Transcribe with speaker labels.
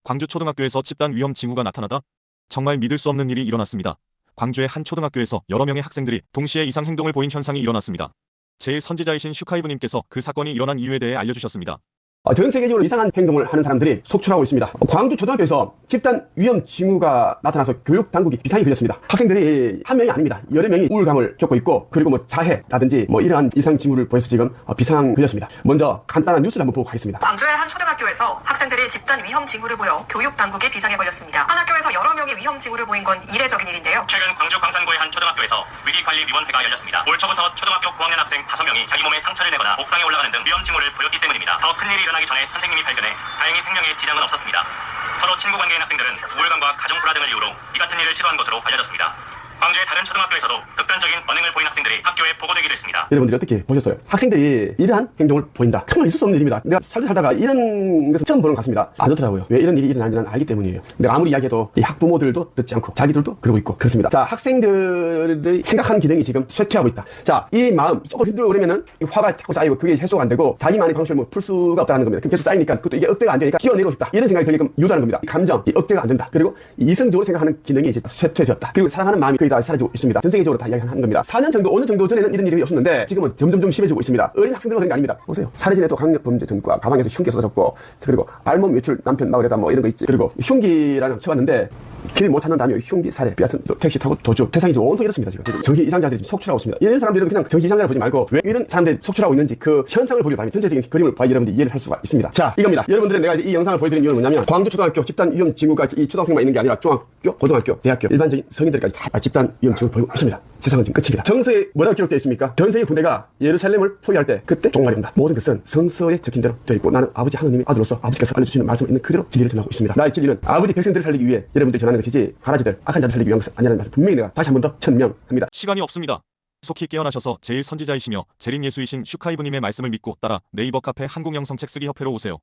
Speaker 1: 광주 초등학교에서 집단 위험 징후가 나타나다 정말 믿을 수 없는 일이 일어났습니다. 광주의 한 초등학교에서 여러 명의 학생들이 동시에 이상 행동을 보인 현상이 일어났습니다. 제일 선지자이신 슈카이브님께서 그 사건이 일어난 이유에 대해 알려주셨습니다.
Speaker 2: 전 세계적으로 이상한 행동을 하는 사람들이 속출하고 있습니다. 광주 초등학교에서 집단 위험 징후가 나타나서 교육 당국이 비상이 걸렸습니다. 학생들이 한 명이 아닙니다. 여러 명이 우울감을 겪고 있고, 그리고 뭐 자해라든지 뭐 이러한 이상 징후를 보여서 지금 비상 걸렸습니다. 먼저 간단한 뉴스를 한번 보고 가겠습니다.
Speaker 3: 광주의 한 초등학교에서 학생들이 집단 위험 징후를 보여 교육 당국에 비상에 걸렸습니다. 한 학교에서 여러 명이 위험 징후를 보인 건 이례적인 일인데요.
Speaker 4: 최근 광주 광산구의 한 초등학교에서 위기관리위원회가 열렸습니다. 올 초부터 초등학교 고학년 학생 5명이 자기 몸에 상처를 내거나 옥상에 올라가는 등 위험 징후를 보였기 때문입니다. 더 큰 일이 일어나기 전에 선생님이 발견해 다행히 생명에 지장은 없었습니다. 서로 친구 관계인 학생들은 우울감과 가정 불화 등을 이유로 이 같은 일을 시도한 것으로 알려졌습니다. 광주의 다른 초등학교에서도 극단적인 언행을 보인 학생들이 학교에 보고되기도 했습니다.
Speaker 2: 여러분들이 어떻게 보셨어요? 학생들이 이러한 행동을 보인다. 정말 있을 수 없는 일입니다. 내가 살다가 이런 것을 처음 보는 것 같습니다. 안 좋더라고요. 왜 이런 일이 일어나는지 난 알기 때문이에요. 내가 아무리 이야기해도 이 학부모들도 듣지 않고 자기들도 그러고 있고 그렇습니다. 자, 학생들의 생각하는 기능이 지금 쇠퇴하고 있다. 자, 이 마음 조금 힘들고 그러면은 화가 자꾸 쌓이고 그게 해소가 안 되고 자기만의 방식을 뭐 풀 수가 없다는 겁니다. 그럼 계속 쌓이니까 그것도 이게 억제가 안 되니까 끼워내고 싶다. 이런 생각이 들게끔 유도하는 겁니다. 이 감정, 이 억제가 안 된다. 그리고 이성적으로 생각하는 기능이 이제 쇠퇴해졌다. 그리고 사랑하는 마음이 거의 다 사라지고 있습니다. 전 세계적으로 다 이야기하는 겁니다. 4년 정도, 5년 정도 전에는 이런 일이 없었는데 지금은 점점 심해지고 있습니다. 어린 학생들은 그런 게 아닙니다. 보세요. 살해진에도 강력범죄 전과 가방에서 흉기 쏟아졌고, 그리고 알몸 외출 남편 막으려다 뭐 이런 거 있지. 그리고 흉기라는 쳐봤는데 길 못 찾는 다음에 흉기, 살해, 빼앗은 택시 타고 도주. 세상이 지금 온통 이렇습니다. 지금 정신 이상자들이 지금 속출하고 있습니다. 이런 사람들은 그냥 정신 이상자를 보지 말고 왜 이런 사람들이 속출하고 있는지 그 현상을 보길 바라면 전체적인 그림을 봐야 여러분들이 이해를 할 수가 있습니다. 자, 이겁니다. 여러분들은 내가 이제 이 영상을 보여드린 이유는 뭐냐면 광주 초등학교 집단 위험 징후가 이 초등학생만 있는 게 아니라 중학교, 고등학교, 대학교 일반적인 성인들까지 다 집단 위험 징후를 보이고 있습니다. 세상은 지금 끝입니다. 정서에 뭐라고 기록되어 있습니까? 전 세계 군대가 예루살렘을 포위할 때 그때 종말이 온다. 모든 것은 성서에 적힌 대로 되어 있고 나는 아버지 하느님의 아들로서 아버지께서 알려주시는 말씀이 있는 그대로 진리를 전하고 있습니다. 나의 진리는 아버지 백성들을 살리기 위해 여러분들이 전하는 것이지 가라지들 악한 자들 살리기 위한 것은 아니라는 말씀 분명히 내가 다시 한 번 더 천명합니다.
Speaker 1: 시간이 없습니다. 속히 깨어나셔서 제일 선지자이시며 재림 예수이신 슈카이브님의 말씀을 믿고 따라 네이버 카페 한국영성책 쓰기 협회로 오세요.